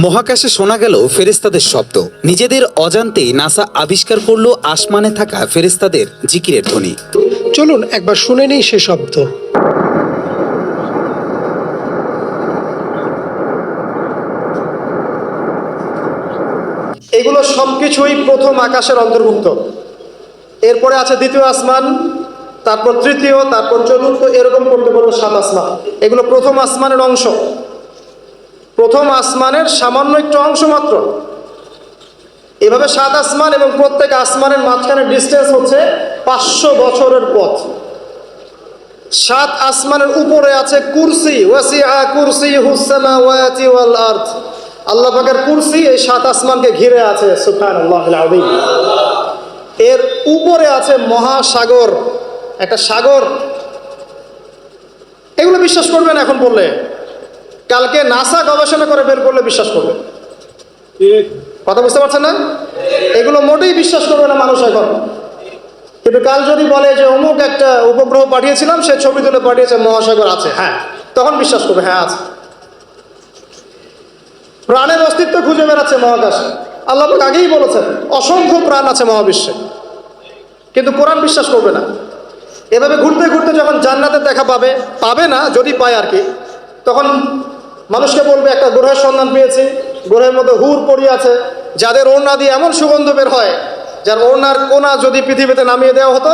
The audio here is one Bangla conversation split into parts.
মহাকাশে শোনা গেল ফেরেশতাদের শব্দ। নিজেদের অজান্তেই নাসা আবিষ্কার করল আসমানে থাকা ফেরেশতাদের জিকিরের ধ্বনি। চলুন একবার শুনে নেই সে শব্দ। এগুলো সবকিছুই প্রথম আকাশের অন্তর্ভুক্ত। এরপরে আছে দ্বিতীয় আসমান, তারপর তৃতীয়, তারপর চতুর্থ, এরকম করতে করতে সাত আসমান। এগুলো প্রথম আসমানের অংশ, প্রথম আসমানের সামান্য একটু অংশ মাত্র। এভাবে সাত আসমান এবং প্রত্যেক আসমানের মাঝখানে ডিস্টেন্স হচ্ছে 500 বছরের পথ। সাত আসমানের উপরে আছে কুরসি, ওয়াসিআ কুরসিয়ুহুস সামাওয়াতি ওয়াল আরদ। আল্লাহ পাকের কুরসি এই সাত আসমানকে ঘিরে আছে। সুবহানাল্লাহিল আযীম। এর উপরে আছে মহাসাগর, একটা সাগর। এগুলো বিশ্বাস করবেন এখন বললে, কালকে নাসা গবেষণা করে বের করলে বিশ্বাস করবে। কথা বুঝতে পারছেন না? এগুলো মোটেই বিশ্বাস করবে না মানুষ এখন। কিন্তু কাল যদি বলে যে অমুক একটা উপগ্রহ পাঠিয়েছিলাম, সে ছবি তুলে পাঠিয়েছে, মহাসাগর আছে, হ্যাঁ, তখন বিশ্বাস করবে, হ্যাঁ আছে। প্রাণের অস্তিত্ব খুঁজে বেড়াচ্ছে মহাকাশে। আল্লাহ পাক আগেই বলেছেন অসংখ্য প্রাণ আছে মহাবিশ্বে, কিন্তু কোরআন বিশ্বাস করবে না। এভাবে ঘুরতে ঘুরতে যখন জান্নাতের দেখা পাবে, পাবে না, যদি পায় আর কি, তখন মানুষকে বলবে একটা গ্রহের সন্ধান পেয়েছি, গ্রহের মধ্যে হুর পড়িয়ে আছে, যাদের ওড়না দিয়ে এমন সুগন্ধ বের হয়, যার ওড়নার কোনা যদি পৃথিবীতে নামিয়ে দেওয়া হতো,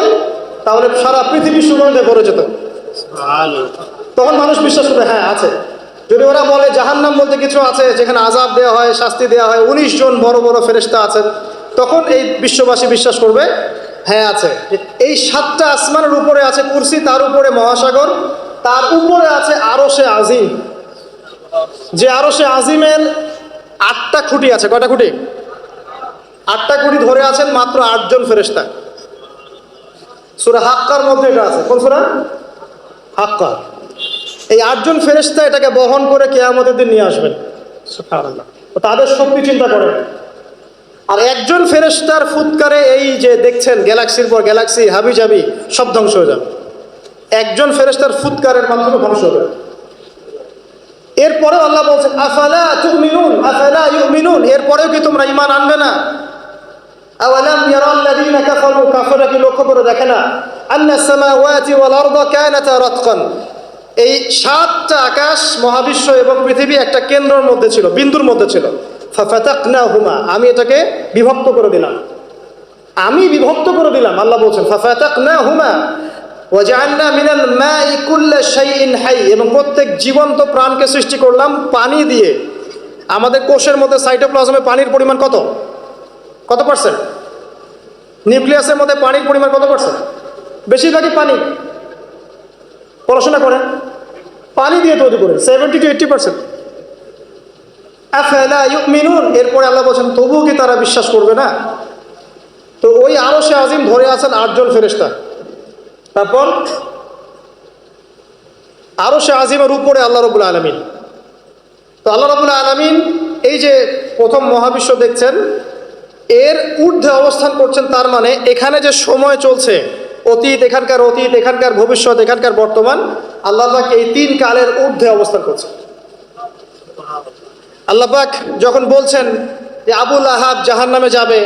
তাহলে সারা পৃথিবী সুগন্ধে ভরে যেত। তখন মানুষ বিশ্বাস করবে, হ্যাঁ আছে। যদি ওরা বলে জাহান্নাম বলতে কিছু আছে, যেখানে আযাব দেওয়া হয়, শাস্তি দেওয়া হয়, 19 জন বড় বড় ফেরেশতা আছেন, তখন এই বিশ্ববাসী বিশ্বাস করবে, হ্যাঁ আছে। এই 7টা আসমানের উপরে আছে কুরসি, তার উপরে মহাসাগর, তার উপরে আছে আরশে আজিম। যে আরশে আজিমের 8টা খুঁটি আছে। কয়টা খুঁটি? 8টা খুঁটি ধরে আছেন মাত্র 8 জন ফেরেশতা। সূরা হাক্কার মধ্যে এটা আছে। কোন সূরা? হাক্কা। এই 8 জন ফেরেশতা এটাকে বহন করে কিয়ামতের দিন নিয়ে আসবেন। সুবহানাল্লাহ। তাদের শক্তি চিন্তা করেন। আর একজন ফেরেশতার ফুৎকারে এই যে দেখছেন গ্যালাক্সির পর গ্যালাক্সি হাবিজাবি সব ধ্বংস হয়ে যাবে। একজন ফেরেশতার ফুৎকারের মাধ্যমে ধ্বংস হবে। এরপরেও আল্লাহ বলছেন আফালা তুমিনুন আফালা ইউমিনুন, এরপরেও কি তোমরা ঈমান আনবে না? আওয়ালাম ইয়ারাল্লাযীনা কাফারু, কাফেররা কি লক্ষ্য করে দেখে না? আন্নাস সামাওয়াতি ওয়াল আরদা কানাতা রাতকান, এই 7টা আকাশ, মহাবিশ্ব এবং পৃথিবী একটা কেন্দ্রের মধ্যে ছিল, বিন্দুর মধ্যে ছিল। ফাফাতাকনাহুমা, আমি এটাকে বিভক্ত করে দিলাম, আমি বিভক্ত করে দিলাম। আল্লাহ বলছেন ফাফাতাকনাহুমা ওয়াজআলনা মিনাল মাই কুল্লা শাইইন হাই, এবং প্রত্যেক জীবন্ত প্রাণকে সৃষ্টি করলাম পানি দিয়ে। আমাদের কোষের মধ্যে সাইটোপ্লাজমে পানির পরিমাণ কত কত পার্সেন্ট? নিউক্লিয়াসের মধ্যে পানির পরিমাণ কত পার্সেন্ট? বেশিরভাগই পানি। পড়াশোনা করেন, পানি দিয়ে তৈরি করে 70 to 80%। আফালা ইউমিনুন, এরপরে আল্লাহ বলছেন তবুও কি তারা বিশ্বাস করবে না? তো ওই আরশে আজিম ধরে আছেন 8 জন ফেরেশতা। তারপর আরশে আজিমের উপরে আল্লাহ রাব্বুল আলামিন। তো আল্লাহ রাব্বুল আলামিন এই যে প্রথম মহাবিশ্ব দেখছেন, এর ঊর্ধ্বে অবস্থান করছেন। তার মানে এখানে যে সময় চলছে, অতীত, এখানকার অতীত, এখানকার ভবিষ্যৎ, এখানকার বর্তমান, আল্লাহ পাক এই 3 কালের ঊর্ধ্বে অবস্থান করছেন। আল্লাহ পাক যখন বলছেন যে আবু লাহাব জাহান্নামে যাবে,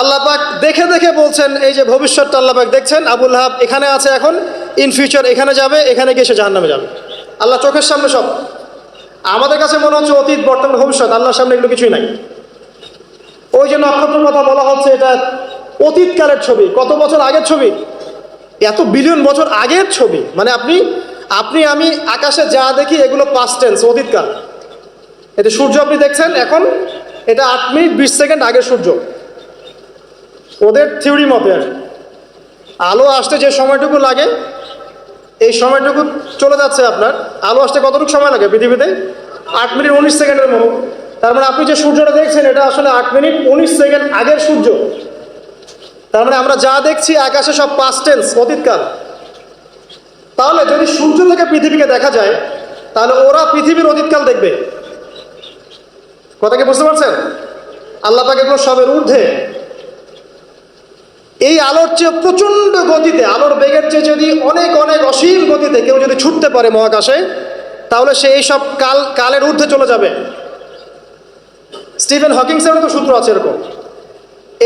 আল্লাহ পাক দেখে দেখে বলছেন, এই যে ভবিষ্যৎটা আল্লাহ পাক দেখছেন, আবু লাহাব এখানে আছে, এখন ইন ফিউচার এখানে যাবে, এখানে গিয়ে সে জাহান্নামে যাবে। আল্লাহ চোখের সামনে সব। আমাদের কাছে মনে হচ্ছে অতীত, বর্তমান, ভবিষ্যৎ, আল্লাহর সামনে এগুলো কিছুই নাই। ওই যে নক্ষত্রের কথা বলা হচ্ছে, এটা অতীতকালের ছবি, কত বছর আগের ছবি, এত বিলিয়ন বছর আগের ছবি। মানে আপনি আমি আকাশে যা দেখি এগুলো পাস্ট টেন্স, অতীতকাল। এটা সূর্য আপনি দেখছেন এখন, এটা 8 মিনিট 20 সেকেন্ড আগের সূর্য। ওদের থিওরি মতে আর আলো আসতে যে সময়টুকু লাগে, এই সময়টুকু চলে যাচ্ছে আপনার। আলো আসতে কতটুকু সময় লাগে পৃথিবীতে? 8 মিনিট 19 সেকেন্ডের মতো। তার মানে আপনি যে সূর্যটা দেখছেন, এটা আসলে 8 মিনিট 19 সেকেন্ড আগের সূর্য। তার মানে আমরা যা দেখছি আকাশে সব পাস্ট টেন্স, অতীতকাল। তাহলে যদি সূর্য থেকে পৃথিবীকে দেখা যায়, তাহলে ওরা পৃথিবীর অতীতকাল দেখবে। কথা কি বুঝতে পারছেন? আল্লাহ পাক এগুলো সবের ঊর্ধ্বে। এই আলোর চেয়ে প্রচণ্ড গতিতে, আলোর বেগের চেয়ে যদি অনেক অনেক অসীম গতিতে কেউ যদি ছুটতে পারে মহাকাশে, তাহলে সে এই সব কালের ঊর্ধ্বে চলে যাবে। স্টিফেন হকিংসেরও তো সূত্র আছে এরকম।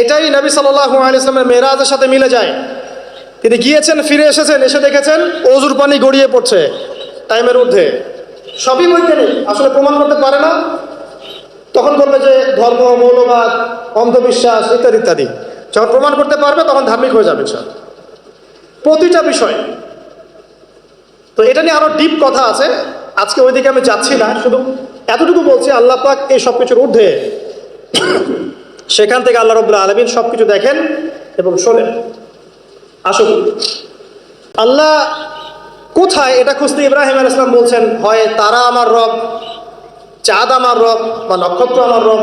এটাই নবী সাল্লাল্লাহু আলাইহি ওয়াসাল্লামের মেরাজের সাথে মিলে যায়। তিনি গিয়েছেন, ফিরে এসেছেন, এসে দেখেছেন অজুর পানি গড়িয়ে পড়ছে টাইমের ঊর্ধ্বে। সবই বৈজ্ঞানিক, আসলে প্রমাণ করতে পারে না। তখন বলবে যে ধর্ম, মৌলবাদ, অন্ধবিশ্বাস ইত্যাদি ইত্যাদি। যখন প্রমাণ করতে পারবে তখন ধার্মিক হয়ে যাবে সব, প্রতিটা বিষয়। তো এটা নিয়ে আরো ডিপ কথা আছে, আজকে ওইদিকে আমি যাচ্ছি না, শুধু এতটুকু বলছি আল্লাহ পাক এই সব কিছুর ঊর্ধ্বে, সেখান থেকে আল্লাহ রাব্বুল আলামিন সবকিছু দেখেন এবং শোনেন। আসুন, আল্লাহ কোথায় এটা খুঁজতে ইব্রাহিম আলাইহিস সালাম বলছেন, হয় তারা আমার রব, চাঁদ আমার রব, বা নক্ষত্র আমার রব,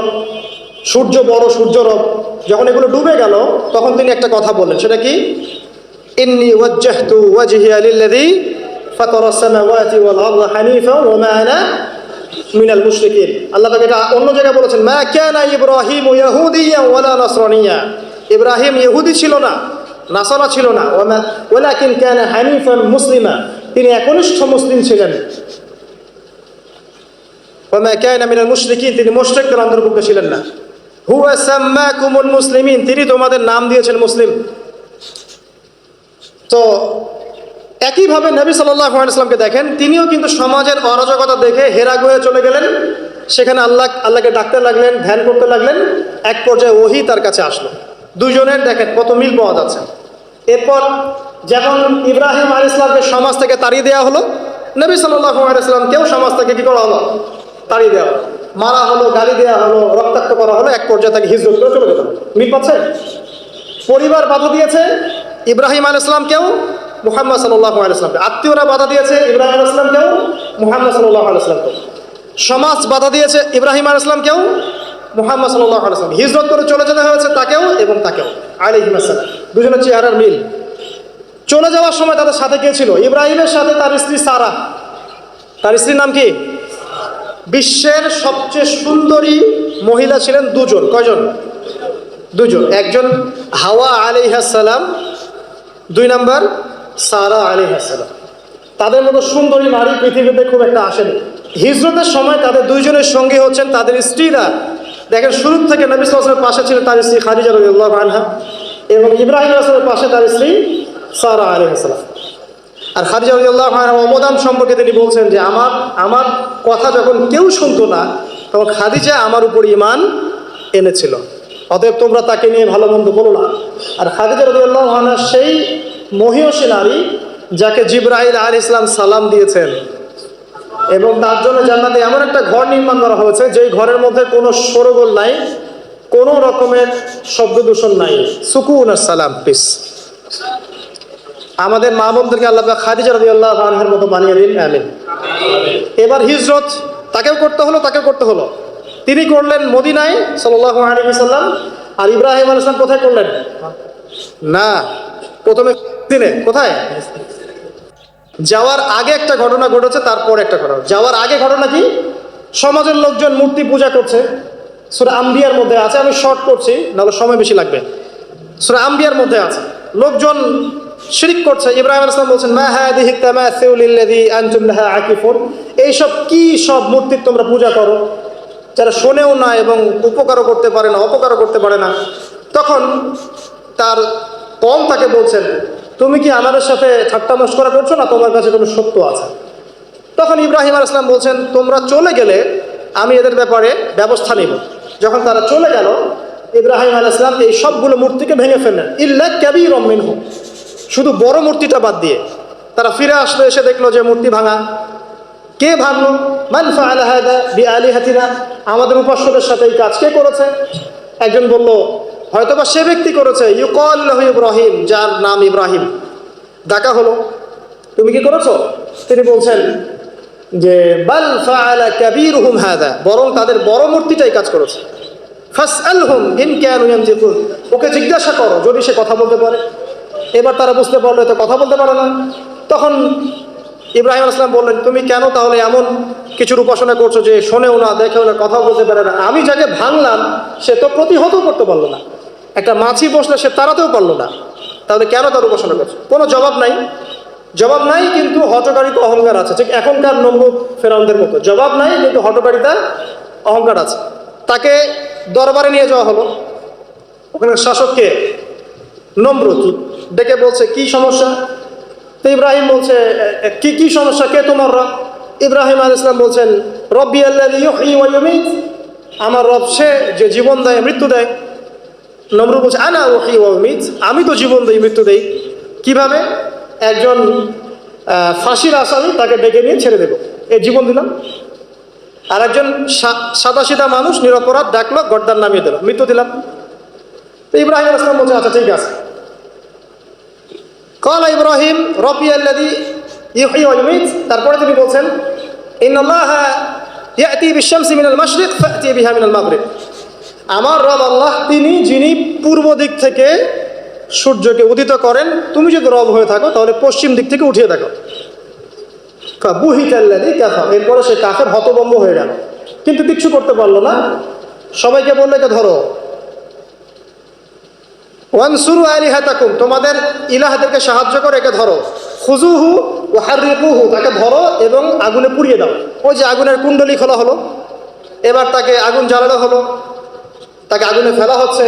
সূর্য বড় সূর্য রব। যখন এগুলো ডুবে গেল তখন তিনি একটা কথা বললেন, সেটা কি? ইন্নী ওয়াজ্জাহতু ওয়াজহিয়া লিল্লাযী ফাতারাস সামাওয়াতি ওয়াল আরদা হানিফা ওয়া মা আনা মিনাল মুশরিকিন। আল্লাহ তাকে এটা অন্য জায়গায় বলেছেন, মা কানা ইব্রাহিম ইয়াহুদিয়্যান ওয়ালা নাসরানিয়্যা। ইব্রাহিম ইহুদি ছিল না, নাসারা ছিল না, ওয়ালাকিন কানা হানিফান মুসলিমা, তিনি একনিষ্ঠ মুসলিম ছিলেন। ওয়া মা কানা মিনাল মুশরিকিন, তিনি মুশরিকদের অন্তর্ভুক্ত ছিলেন না। হুয়া সাম্মাকুমুল মুসলিমিন, তিনি তোমাদের নাম দিয়েছেন মুসলিম। তো একইভাবে নবী সাল্লাল্লাহু আলাইহি ওয়াসাল্লামকে দেখেন, তিনিও কিন্তু সমাজের অরাজকতা দেখে হেরা গুহে চলে গেলেন, সেখানে আল্লাহকে ডাকতে লাগলেন, ধ্যান করতে লাগলেন। এক পর্যায়ে ওহী তার কাছে আসলো। দুজনের দেখেন কত মিল পাওয়া যাচ্ছে। এরপর যখন ইব্রাহিম আলাইহিস সালামকে সমাজ থেকে তাড়িয়ে দেওয়া হলো, নবী সাল্লাল্লাহু আলাইহি ওয়াসাল্লামকেও সমাজ থেকে কি করা হলো? তাড়িয়ে দেওয়া হলো, মারা হলো, গালি দেওয়া হলো, রক্তাক্ত করা হলো। এক পর্যায়ে তাকে হিজরত করে চলে যেতে হলো। মিল পাচ্ছেন? পরিবার বাধা দিয়েছে ইব্রাহিম আলাইহিস সালামকেও, মুহাম্মদ সাল্লাল্লাহু আলাইহি ওয়াসাল্লামকে। আত্মীয়রা বাধা দিয়েছে ইব্রাহিম আলাইহিস সালামকেও, মুহাম্মদ সাল্লাল্লাহু আলাইহি ওয়াসাল্লামকেও। সমাজ বাধা দিয়েছে ইব্রাহিম আলাইহিস সালামকেও, মুহাম্মদ সাল্লাল্লাহু আলাইহি ওয়াসাল্লাম। হিজরত করে চলে যেতে হয়েছে তাকেও এবং তাকেও আলাইহিস সালাম। দুজনের চেহারার মিল। চলে যাওয়ার সময় তাদের সাথে কে ছিল? ইব্রাহিমের সাথে তার স্ত্রী সারা। তার স্ত্রীর নাম কি? বিশ্বের সবচেয়ে সুন্দরী মহিলা ছিলেন দুজন। কয়জন? দুজন। একজন হাওয়া আলাইহিস সালাম, দুই নাম্বার সারা আলাইহিস সালাম। তাদের মতো সুন্দরী নারী পৃথিবীতে খুব একটা আসেনি। হিজরতের সময় তাদের দুইজনের সঙ্গী হচ্ছেন তাদের স্ত্রীরা। দেখেন, শুরু থেকে নবী সাল্লাল্লাহু আলাইহি ওয়াসাল্লামের পাশে ছিলেন তার স্ত্রী খাদিজা রাদিয়াল্লাহু আনহা, এবং ইব্রাহিম আলাইহিস সালামের পাশে তার স্ত্রী সারা আলাইহিস সালাম। আর খাদিজা রাদিয়াল্লাহু আনহা অমদান সম্পর্কে তিনি বলছেন যে আমার কথা যখন কেউ শুনতো না, তখন খাদিজা আমার উপর ঈমান এনেছিল। অতএব তোমরা তাকে নিয়ে ভালো মন্দ বলো না। আর খাদিজা রাদিয়াল্লাহু আনহা সেই মহিয়সী নারী যাকে জিবরাইল আলাইহিস সালাম সালাম দিয়েছেন, এবং তার জন্য জান্নাতে এমন একটা ঘর নির্মাণ করা হয়েছে যেই ঘরের মধ্যে কোনো শোরগোল নাই, কোনো রকমের শব্দ দূষণ নাই, সুকুন আর সালাম, পিস। আমাদের মা বোনদেরকে আল্লাহ পাক খাদিজা রাদিয়াল্লাহু আনহার মতো বানিয়ে দিন, আমিন। এবার হিজরত তাকেও করতে হলো। তিনি করলেন মদিনায় সাল্লাল্লাহু আলাইহি ওয়াসাল্লাম। আর ইব্রাহিম আলাইহিস সালাম কোথায় করলেন? না, প্রথমে দিনে কোথায়? যাওয়ার আগে একটা ঘটনা ঘটেছে, তারপর একটা ঘটনা। যাওয়ার আগে ঘটনা কি? সমাজের লোকজন মূর্তি পূজা করছে। সূরা আম্বিয়ার মধ্যে আছে, আমি শর্ট করছি নাহলে সময় বেশি লাগবে। সূরা আম্বিয়ার মধ্যে আছে, লোকজন শিরক করছে। ইব্রাহিম আলাইহিস সালাম বলছেন, মা হাদিহি তামাসিলুল্লাযী আনতুম লাহা আকিফুন, এইসব কি সব মূর্তি তোমরা পূজা করো, যারা শোনেও না এবং উপকারও করতে পারে না, অপকারও করতে পারে না। তখন তার কম তাকে বলছেন, তুমি কি আমাদের সাথে ঠাট্টা মশকরা করছো না? তোমার কাছে কোনো সত্য আছে? তখন ইব্রাহিম আলাইহিস সালাম বলছেন, তোমরা চলে গেলে আমি এদের ব্যাপারে ব্যবস্থা নিব। যখন তারা চলে গেল, ইব্রাহিম আলাইহিস সালাম এই সবগুলো মূর্তিকে ভেঙে ফেললেন, ইল্লা কাবীরাম মিনহুম, শুধু বড় মূর্তিটা বাদ দিয়ে। তারা ফিরে আসলো, এসে দেখলো যে মূর্তি ভাঙা। কে ভাঙলো? মান ফাআলা হাদা বিআলিহাতিনা, আমাদের উপাস্যদের সাথে এই কাজ কে করেছে? একজন বলল, হয়তোবা সে ব্যক্তি করেছে, ইউকাল লাহু ইব্রাহিম, যার নাম ইব্রাহিম। ডাকা হলো, তুমি কি করেছো? তিনি বলছেন যে বাল ফাআলা কাবীরুহুম হাদা, বরং তাদের বড় মূর্তিটাই কাজ করেছে। ফাসআলহুম ইন কানু ইয়ানতিকুন, ওকে জিজ্ঞাসা করো যদি সে কথা বলতে পারে। এবার তারা বুঝতে পারলো এত কথা বলতে পারে না। তখন ইব্রাহিম আলাইহিস সালাম বললেন, তুমি কেন তাহলে এমন কিছুর উপাসনা করছো যে শোনেও না, দেখেও না, কথা বলতে পারে না? আমি যাকে ভাঙলাম সে তো প্রতিহতও করতে পারলো না, একটা মাছি বসলে সে তাড়াতেও পারলো না, তাহলে কেন তার উপাসনা করছো? কোনো জবাব নাই, কিন্তু হঠকারিতা অহংকার আছে। ঠিক এখনকার নমরুদ ফেরাউনদের মতো, জবাব নাই কিন্তু হঠকারিতা অহংকার আছে। তাকে দরবারে নিয়ে যাওয়া হলো। ওখানে শাসককে নমরুদ ডেকে বলছে কি সমস্যা। তো ইব্রাহিম বলছে কি সমস্যা, কে তোমার রব? ইব্রাহিম আলাইহিস সালাম বলছেন রব্বি আল্লাযী ইউহয়ী ওয়া ইউমীত, আমার রব সে যে জীবন দেয় মৃত্যু দেয়। নমরুদ বলছে আনা উহয়ী ওয়া উমীত, আমি তো জীবন দেই মৃত্যু দেই। কিভাবে? একজন ফাঁসির আসামি তাকে ডেকে নিয়ে ছেড়ে দেবো, এই জীবন দিলাম। আর একজন সাদাসিধা মানুষ নিরপরাধ ডাকলো, গর্দান নামিয়ে দিল, মৃত্যু দিলাম। তো ইব্রাহিম আলাইহিস সালাম বলছে আচ্ছা ঠিক আছে। ক্বালা ইব্রাহিম রব্বি আল্লাযী ইউহয়ী ওয়া ইউমীত, তারপরে তিনি বলছেন ইন্নাল্লাহা ইয়াতি বিশ-শামসি মিনাল মাশরিক ফাতি বিহা মিনাল মাগরিব, আমার রব আল্লাহ তিনি যিনি পূর্ব দিক থেকে সূর্যকে উদিত করেন, তুমি যদি রব হয়ে থাকো তাহলে পশ্চিম দিক থেকে উঠিয়ে দেখো। বুহিতাল্লাযী কাফার, এরপরে সে কাফের হতভম্ব হয়ে গেল, কিন্তু কিচ্ছু করতে পারলো না। সবাইকে বললে একে ধরো, ওয়ানসুরু আলিহাতাকুম, তোমাদের ইলাহদেরকে সাহায্য করে একে ধরো। খুজুহু ওয়া হাররিকুহু, তাকে ধরো এবং আগুনে পুড়িয়ে দাও। ওই যে আগুনের কুণ্ডলি খোলা হলো, এবার তাকে আগুন জ্বালানো হলো, তাকে আগুনে ফেলা হচ্ছে।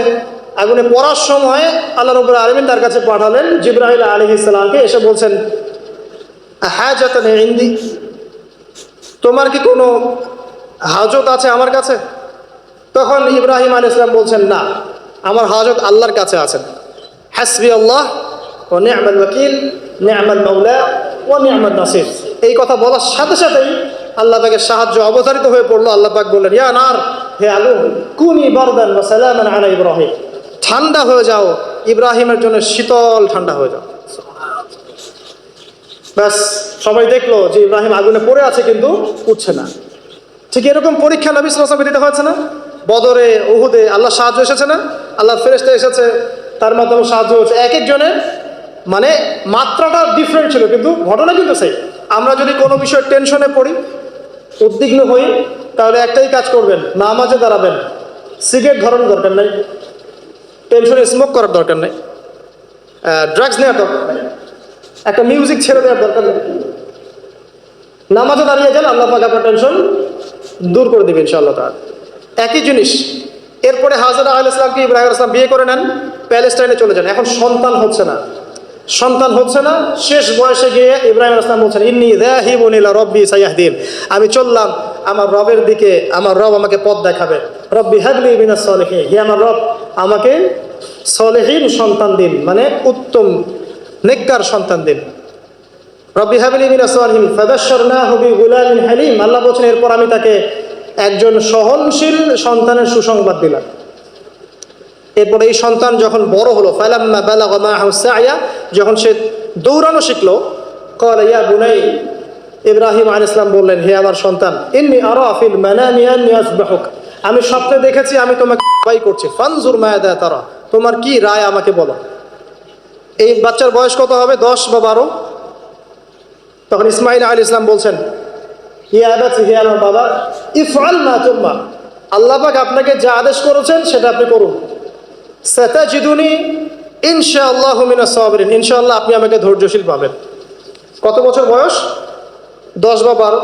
আগুনে পড়ার সময় আল্লাহ রাব্বুল আলামিন তার কাছে পাঠালেন জিবরাইল আলাইহিস সালামকে, এসে বলছেন হাজাতান ইনদি, তোমার কি কোনো হাজত আছে আমার কাছে? তখন ইব্রাহিম আলাইহিস সালাম বলছেন না, আমার হাজত আল্লাহর কাছে আছেন। হাসবি আল্লাহ ওয়া নি'মাল ওয়াকিল, নি'মাল মাওলা ওয়া নি'মান নাসির। এই কথা বলার সাথে সাথেই আল্লাহ পাকের সাহায্য অবতারিত হয়ে পড়লো। আল্লাহ পাক বললেন ইয়া নার, হে আগুন, কুনি বারদান ওয়া সালামান আলা ইব্রাহিম, ঠান্ডা হয়ে যাও, ইব্রাহিমের জন্য শীতল ঠান্ডা হয়ে যাও। ব্যাস, সবাই দেখলো যে ইব্রাহিম আগুনে পড়ে আছে কিন্তু উঠছে না। ঠিক এরকম পরীক্ষা নবী সাল্লাল্লাহু আলাইহি ওয়াসাল্লাম দিতে হয়েছে না? বদরে, উহুদে আল্লাহ সাহায্য এসেছে না? আল্লাহ ফেরেশতা এসেছে, তার মাধ্যমে সাহায্য হয়েছে। এক একজনের মানে মাত্রাটা ডিফারেন্ট ছিল, কিন্তু ঘটনা কিন্তু সেই। আমরা যদি কোনো বিষয়ে টেনশনে পড়ি, উদ্বিগ্ন হই, তাহলে একটাই কাজ করবেন, নামাজে দাঁড়াবেন। সিগারেট ধরানোর দরকার নেই, টেনশনে স্মোক করার দরকার নেই, ড্রাগস নেওয়ার দরকার নেই, একটা মিউজিক ছেড়ে দেওয়ার দরকার নেই। নামাজে দাঁড়িয়ে যান, আল্লাহ পাক আপনার টেনশন দূর করে দেবেন ইনশাআল্লাহ তাআলা। একই জিনিস। এরপরে হাজরা আলাইহিস সালামকে ইব্রাহিম আলাইহিস সালাম বিয়ে করে নেন, প্যালেস্টাইনে চলে যান। এখন সন্তান হচ্ছে না, শেষ বয়সে গিয়ে ইব্রাহিম আলাইহিস সালাম বলছেন ইন্নী যাহিবুন ইলা রাব্বি সায়াহদিন, আমি চললাম আমার রবের দিকে, আমার রব আমাকে পথ দেখাবে। রব্বি হাবলি মিনাস সলিহিন, হে আমার রব আমাকে সলিহিন সন্তান দিন, মানে উত্তম নেককার সন্তান দিন। রব্বি হাবলি মিনাস সলিহিন ফাবাশশারনাহু বিগুলামিন হালিম, আল্লাহ বলেন এরপর আমি তাকে একজন সহনশীল সন্তানের সুসংবাদ দিলাম। এরপর এই সন্তান যখন বড় হলো, ফালাম্মা বালাগা মাআহু সা'য়া, যখন সে দৌড়ানো শিখলো, ক্বালা ইয়া বুনাই, ইব্রাহিম আলাইহিস সালাম বললেন হে আমার সন্তান, ইন্নী আরা ফিল মানামি আন্নী আসবাহুক, আমি স্বপ্নে দেখেছি আমি তোমাকে জবাই করছি। ফানজুর মাযা তারা, তোমার কি রায় আমাকে বলো। এই বাচ্চার বয়স কত হবে? 10 বা 12। তখন ইসমাঈল আলাইহিস সালাম বলছেন ইয়া আবাতি, হে আমার বাবা, ইফআল মা তুমার, আল্লাহ পাক আপনাকে যা আদেশ করেছেন সেটা আপনি করুন। সাতাজিদুনি ইনশাআল্লাহু মিনাস সাবিরিন, ইনশাআল্লাহ আপনি আমাকে ধৈর্যশীল পাবেন। কত বছর বয়স? 10 বা 12।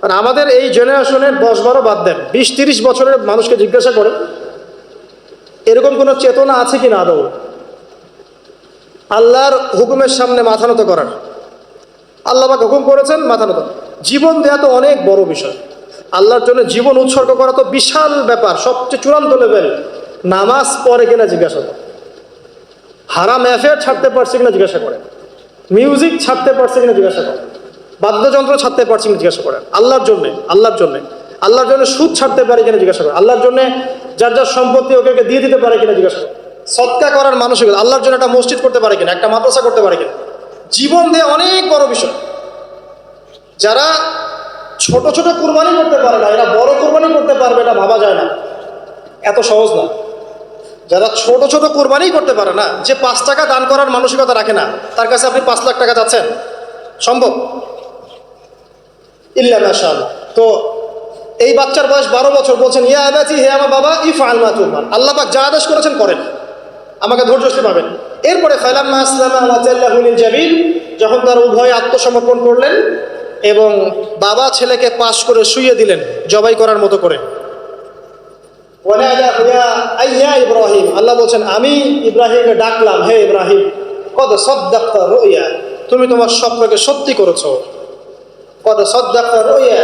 আর আমাদের এই জেনারেশনের 10-12 বাদ দেন, 20-30 বছরের মানুষকে জিজ্ঞাসা করেন এরকম কোনো চেতনা আছে কিনা আদৌ আল্লাহর হুকুমের সামনে মাথা নত করার। আল্লাহ পাক হুকুম করেছেন, মাথা নত। জীবন দেয়া তো অনেক বড় বিষয়, আল্লাহর জন্য জীবন উৎসর্গ করা তো বিশাল ব্যাপার, সবচেয়ে চূড়ান্ত লেভেল। নামাজ পড়ে কিনা জিজ্ঞাসা করে, হারাম অ্যাফেয়ার ছাড়তে পারছে কিনা জিজ্ঞাসা করে, মিউজিক ছাড়তে পারছে কিনা জিজ্ঞাসা করে, বাদ্যযন্ত্র ছাড়তে পারছে কিনা জিজ্ঞাসা করেন। আল্লাহর জন্য সুদ ছাড়তে পারে কিনা জিজ্ঞাসা করে। আল্লাহর জন্য যার যার সম্পত্তি ওকে দিয়ে দিতে পারে কিনা জিজ্ঞাসা করে। সদকা করার মানসিকতা, আল্লাহর জন্য একটা মসজিদ করতে পারে কিনা, একটা মাদ্রাসা করতে পারে কিনা। জীবন দেয়া অনেক বড় বিষয়। যারা ছোট ছোট কুরবানি করতে পারে না, এরা বড় কুরবানি করতে পারবে এটা ভাবা যায় না, এত সহজ না। যারা ছোট ছোট কুরবানি করতে পারে না, যে 5 টাকা দান করার মানসিকতা রাখে না, তার কাছে আপনি 5 লাখ টাকা চাচ্ছেন, সম্ভব? ইল্লা মাশাআল্লাহ। তো এই বাচ্চার বয়স 12 বছর, বলছেন ইয়া আবাতি, হে আমার বাবা, ইফআল মা তুমার, আল্লাহ পাক যা আদেশ করেছেন করেন, আমাকে ধৈর্যশীল পাবেন। এরপরে ফালাম্মা আসলামা ওয়া তাল্লাহু লিল জাবিন, যখন তার উভয় আত্মসমর্পণ করলেন এবং বাবা ছেলেকে পাশ করে শুইয়ে দিলেন জবাই করার মতো করে। ওয়ানাদাহু ইয়া ইব্রাহিম, আল্লাহ বলছেন আমি ইব্রাহিমকে ডাকলাম, হে ইব্রাহিম কদ সাদ্দাকতা রুইয়া, তুমি তোমার স্বপ্নকে সত্যি করেছো। কদ সাদ্দাকতা রুইয়া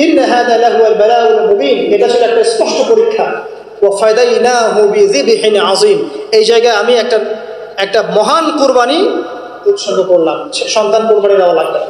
ইন্না হাদা লাহুয়াল বালাউল মুবিন, এটা ছিল একটা স্পষ্ট পরীক্ষা। ওয়া ফাদাইনাহু বিযিবহিন আযীম, এই জায়গায় আমি একটা মহান কুরবানি উৎসর্গ করলাম, সন্তান কুরবানি দেওয়া লাগবে।